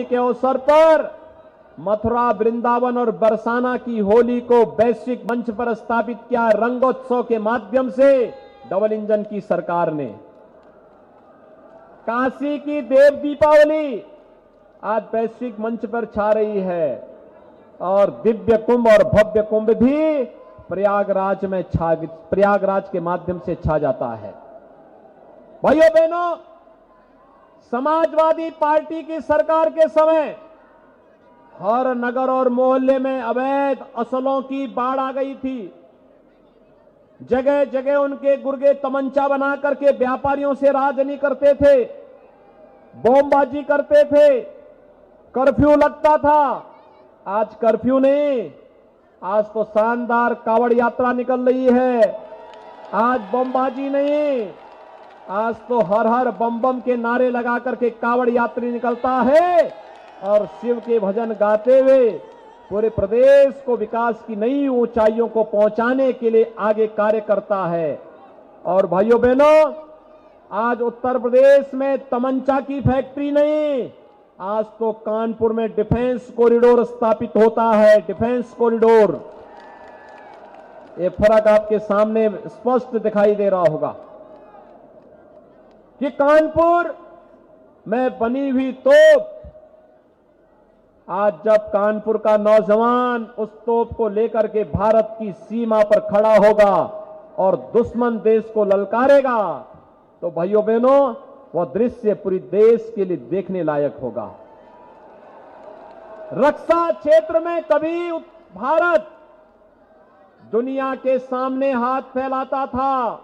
के अवसर पर मथुरा, वृंदावन और बरसाना की होली को वैश्विक मंच पर स्थापित किया रंगोत्सव के माध्यम से डबल इंजन की सरकार ने। काशी की देव दीपावली आज वैश्विक मंच पर छा रही है और दिव्य कुंभ और भव्य कुंभ भी प्रयागराज के माध्यम से छा जाता है। भाइयों बहनों, समाजवादी पार्टी की सरकार के समय हर नगर और मोहल्ले में अवैध असलों की बाढ़ आ गई थी। जगह जगह उनके गुर्गे तमंचा बना करके व्यापारियों से राजनी करते थे, बमबाजी करते थे, कर्फ्यू लगता था। आज कर्फ्यू नहीं, आज तो शानदार कावड़ यात्रा निकल रही है। आज बमबाजी नहीं, आज तो हर हर बम बम के नारे लगा करके कावड़ यात्री निकलता है और शिव के भजन गाते हुए पूरे प्रदेश को विकास की नई ऊंचाइयों को पहुंचाने के लिए आगे कार्य करता है। और भाइयों बहनों, आज उत्तर प्रदेश में तमंचा की फैक्ट्री नहीं, आज तो कानपुर में डिफेंस कॉरिडोर स्थापित होता है। डिफेंस कॉरिडोर, ये फर्क आपके सामने स्पष्ट दिखाई दे रहा होगा कि कानपुर में बनी हुई तोप, आज जब कानपुर का नौजवान उस तोप को लेकर के भारत की सीमा पर खड़ा होगा और दुश्मन देश को ललकारेगा, तो भाइयों बहनों, वह दृश्य पूरी देश के लिए देखने लायक होगा। रक्षा क्षेत्र में कभी भारत दुनिया के सामने हाथ फैलाता था,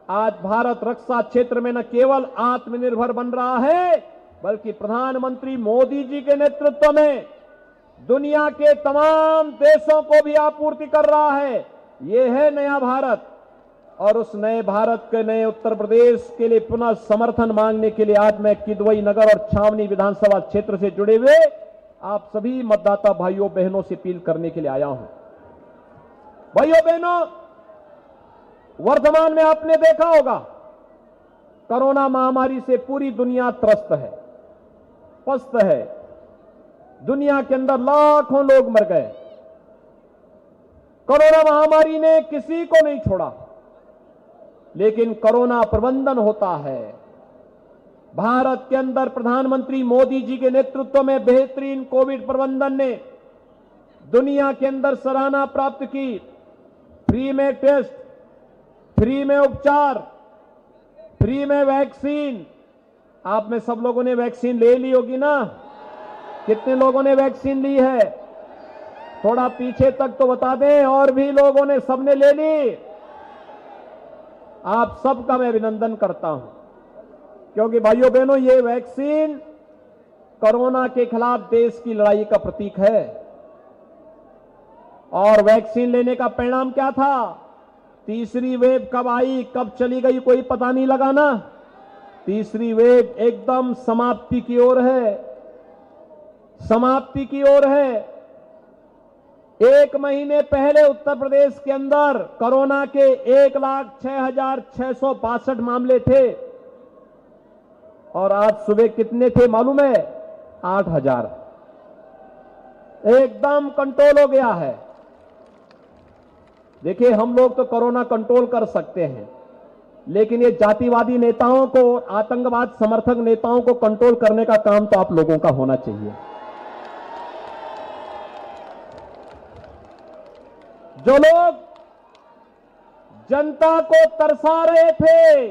आज भारत रक्षा क्षेत्र में न केवल आत्मनिर्भर बन रहा है, बल्कि प्रधानमंत्री मोदी जी के नेतृत्व में दुनिया के तमाम देशों को भी आपूर्ति कर रहा है। ये है नया भारत। और उस नए भारत के नए उत्तर प्रदेश के लिए पुनः समर्थन मांगने के लिए आज मैं किदवई नगर और छावनी विधानसभा क्षेत्र से जुड़े हुए आप सभी मतदाता भाइयों बहनों से अपील करने के लिए आया हूं। भाइयों बहनों, वर्तमान में आपने देखा होगा कोरोना महामारी से पूरी दुनिया त्रस्त है, पस्त है। दुनिया के अंदर लाखों लोग मर गए। कोरोना महामारी ने किसी को नहीं छोड़ा, लेकिन कोरोना प्रबंधन होता है। भारत के अंदर प्रधानमंत्री मोदी जी के नेतृत्व में बेहतरीन कोविड प्रबंधन ने दुनिया के अंदर सराहना प्राप्त की। फ्री में टेस्ट, फ्री में उपचार, फ्री में वैक्सीन। आप में सब लोगों ने वैक्सीन ले ली होगी ना? कितने लोगों ने वैक्सीन ली है? थोड़ा पीछे तक तो बता दें। और भी लोगों ने, सबने ले ली? आप सबका मैं अभिनंदन करता हूं, क्योंकि भाइयों बहनों, ये वैक्सीन कोरोना के खिलाफ देश की लड़ाई का प्रतीक है। और वैक्सीन लेने का परिणाम क्या था? तीसरी वेव कब आई, कब चली गई, कोई पता नहीं लगा ना। तीसरी वेव एकदम समाप्ति की ओर है, समाप्ति की ओर है। 1 महीने पहले उत्तर प्रदेश के अंदर कोरोना के 1,06,662 मामले थे और आज सुबह कितने थे मालूम है? 8,000। एकदम कंट्रोल हो गया है। देखिए, हम लोग तो कोरोना कंट्रोल कर सकते हैं, लेकिन ये जातिवादी नेताओं को, आतंकवाद समर्थक नेताओं को कंट्रोल करने का काम तो आप लोगों का होना चाहिए। जो लोग जनता को तरसा रहे थे,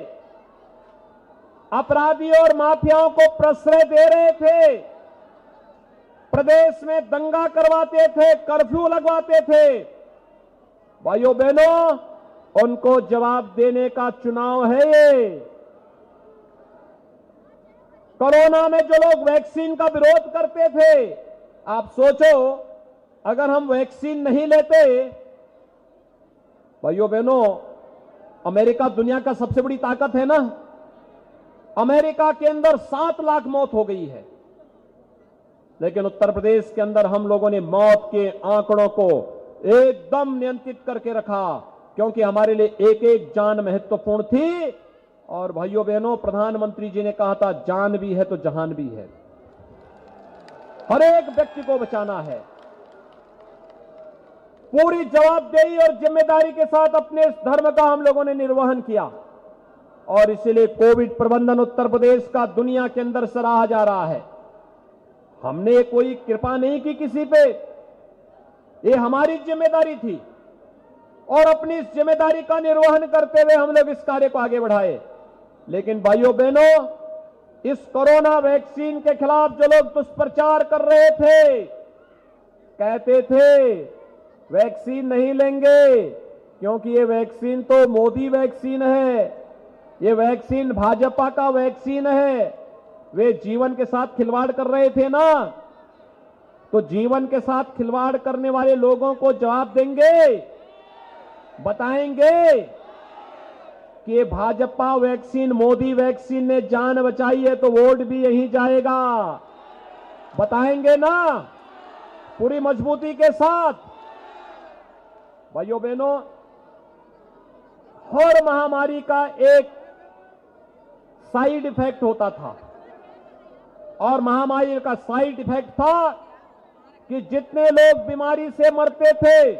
अपराधियों और माफियाओं को प्रश्रय दे रहे थे, प्रदेश में दंगा करवाते थे, कर्फ्यू लगवाते थे, भाइयों बहनों, उनको जवाब देने का चुनाव है ये। कोरोना में जो लोग वैक्सीन का विरोध करते थे, आप सोचो अगर हम वैक्सीन नहीं लेते, भाइयों बहनों, अमेरिका दुनिया का सबसे बड़ी ताकत है ना। अमेरिका के अंदर 7 लाख मौत हो गई है, लेकिन उत्तर प्रदेश के अंदर हम लोगों ने मौत के आंकड़ों को एकदम नियंत्रित करके रखा, क्योंकि हमारे लिए एक एक जान महत्वपूर्ण थी। और भाइयों बहनों, प्रधानमंत्री जी ने कहा था, जान भी है तो जहान भी है। हर एक व्यक्ति को बचाना है। पूरी जवाबदेही और जिम्मेदारी के साथ अपने इस धर्म का हम लोगों ने निर्वहन किया और इसीलिए कोविड प्रबंधन उत्तर प्रदेश का दुनिया के अंदर सराहा जा रहा है। हमने कोई कृपा नहीं की किसी पे, ये हमारी जिम्मेदारी थी और अपनी इस जिम्मेदारी का निर्वहन करते हुए हम लोग इस कार्य को आगे बढ़ाए। लेकिन भाइयों बहनों, इस कोरोना वैक्सीन के खिलाफ जो लोग दुष्प्रचार कर रहे थे, कहते थे वैक्सीन नहीं लेंगे क्योंकि ये वैक्सीन तो मोदी वैक्सीन है, ये वैक्सीन भाजपा का वैक्सीन है। वे जीवन के साथ खिलवाड़ कर रहे थे ना, तो जीवन के साथ खिलवाड़ करने वाले लोगों को जवाब देंगे, बताएंगे कि ये भाजपा वैक्सीन मोदी वैक्सीन ने जान बचाई है तो वोट भी यहीं जाएगा, बताएंगे ना पूरी मजबूती के साथ। भाइयों बहनों, हर महामारी का एक साइड इफेक्ट होता था और महामारी का साइड इफेक्ट था कि जितने लोग बीमारी से मरते थे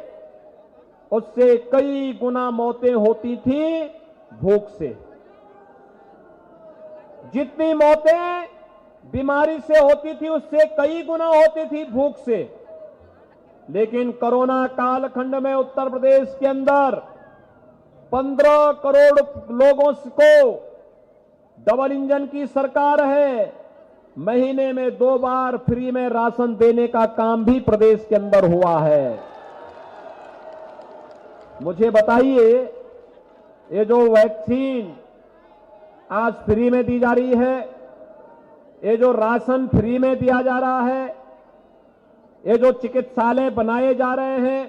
उससे कई गुना मौतें होती थी भूख से। जितनी मौतें बीमारी से होती थी उससे कई गुना होती थी भूख से। लेकिन कोरोना कालखंड में उत्तर प्रदेश के अंदर 15 करोड़ लोगों को डबल इंजन की सरकार है, महीने में 2 बार फ्री में राशन देने का काम भी प्रदेश के अंदर हुआ है। मुझे बताइए, ये जो वैक्सीन आज फ्री में दी जा रही है, ये जो राशन फ्री में दिया जा रहा है, ये जो चिकित्सालय बनाए जा रहे हैं,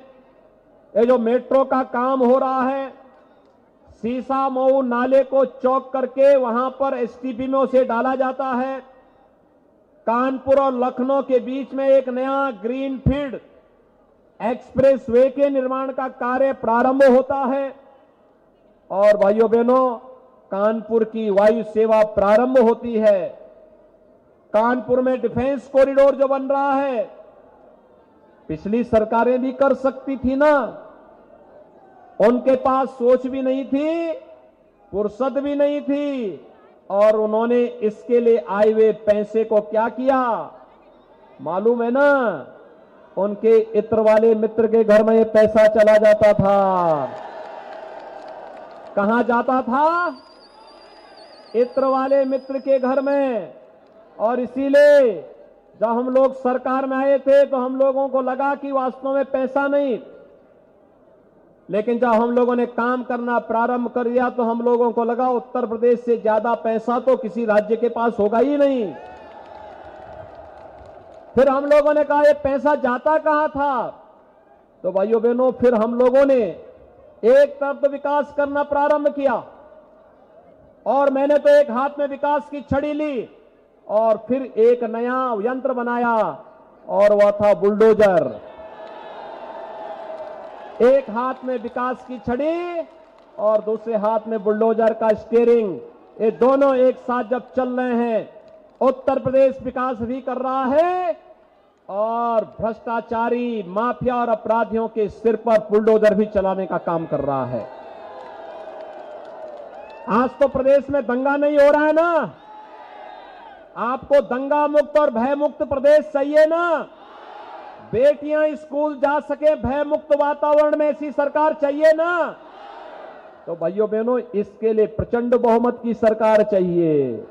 ये जो मेट्रो का काम हो रहा है, सीसा मऊ नाले को चौक करके वहां पर एसटीपी में उसे डाला जाता है, कानपुर और लखनऊ के बीच में एक नया ग्रीनफील्ड एक्सप्रेस वे के निर्माण का कार्य प्रारंभ होता है और भाइयों बहनों, कानपुर की वायु सेवा प्रारंभ होती है। कानपुर में डिफेंस कॉरिडोर जो बन रहा है, पिछली सरकारें भी कर सकती थी ना, उनके पास सोच भी नहीं थी, फुर्सत भी नहीं थी और उन्होंने इसके लिए आए हुए पैसे को क्या किया मालूम है ना? उनके इत्र वाले मित्र के घर में ये पैसा चला जाता था। कहां जाता था? इत्र वाले मित्र के घर में। और इसीलिए जब हम लोग सरकार में आए थे तो हम लोगों को लगा कि वास्तव में पैसा नहीं, लेकिन जब हम लोगों ने काम करना प्रारंभ कर दिया तो हम लोगों को लगा उत्तर प्रदेश से ज्यादा पैसा तो किसी राज्य के पास होगा ही नहीं। फिर हम लोगों ने कहा ये पैसा जाता कहां था? तो भाइयों बहनों, फिर हम लोगों ने एक तरफ तो विकास करना प्रारंभ किया और मैंने तो एक हाथ में विकास की छड़ी ली और फिर एक नया यंत्र बनाया और वह था बुलडोजर। एक हाथ में विकास की छड़ी और दूसरे हाथ में बुलडोजर का स्टीयरिंग। ये दोनों एक साथ जब चल रहे हैं, उत्तर प्रदेश विकास भी कर रहा है और भ्रष्टाचारी माफिया और अपराधियों के सिर पर बुलडोजर भी चलाने का काम कर रहा है। आज तो प्रदेश में दंगा नहीं हो रहा है ना? आपको दंगा मुक्त और भय मुक्त प्रदेश चाहिए ना? बेटियां स्कूल जा सके भय मुक्त वातावरण में ऐसी सरकार चाहिए ना? तो भाइयों बहनों, इसके लिए प्रचंड बहुमत की सरकार चाहिए।